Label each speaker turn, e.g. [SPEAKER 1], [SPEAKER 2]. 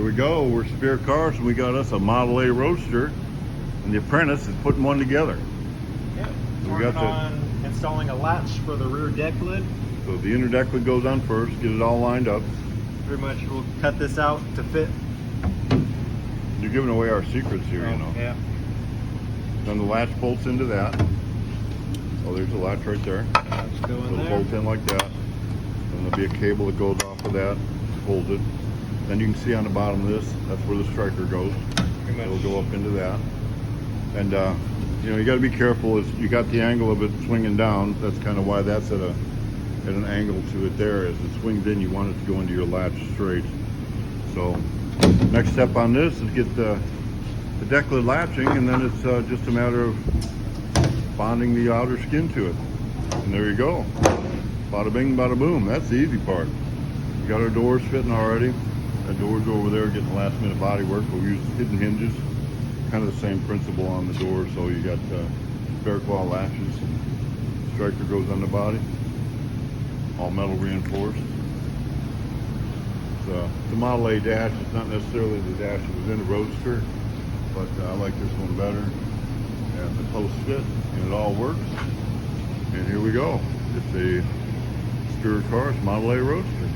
[SPEAKER 1] Here we go. We're Spiritcars, and we got us a Model A roadster, and the apprentice is putting one together.
[SPEAKER 2] Yep.
[SPEAKER 1] We
[SPEAKER 2] Working
[SPEAKER 1] got the-
[SPEAKER 2] on installing a latch for the rear deck lid.
[SPEAKER 1] So the inner deck lid goes on first, get it all lined up.
[SPEAKER 2] Pretty much we'll cut this out to fit.
[SPEAKER 1] You're giving away our secrets here, you know.
[SPEAKER 2] Yeah.
[SPEAKER 1] Then the latch bolts into that. Oh, there's a latch right there.
[SPEAKER 2] Let's go
[SPEAKER 1] So
[SPEAKER 2] in
[SPEAKER 1] it'll
[SPEAKER 2] there.
[SPEAKER 1] bolt in like that. Then there'll be a cable that goes off of that, holds it. Then you can see on the bottom of this, that's where the striker goes.
[SPEAKER 2] Pretty much.
[SPEAKER 1] It'll go up into that. And you know, you got to be careful. Is you got the angle of it swinging down. That's kind of why that's at an angle to it there. As it swings in, you want it to go into your latch straight. So next step on this is get the deck lid latching, and then it's just a matter of bonding the outer skin to it. And there you go. Bada bing, bada boom. That's the easy part. We got our doors fitting already. That door's over there getting last minute body work. We'll use hidden hinges. Kind of the same principle on the door. So you got spare claw latches. Striker goes on the body. All metal reinforced. It's a Model A dash. It's not necessarily the dash that was in the Roadster, but I like this one better. And the posts fit, and it all works. And here we go. It's a Spiritcars Model A Roadster.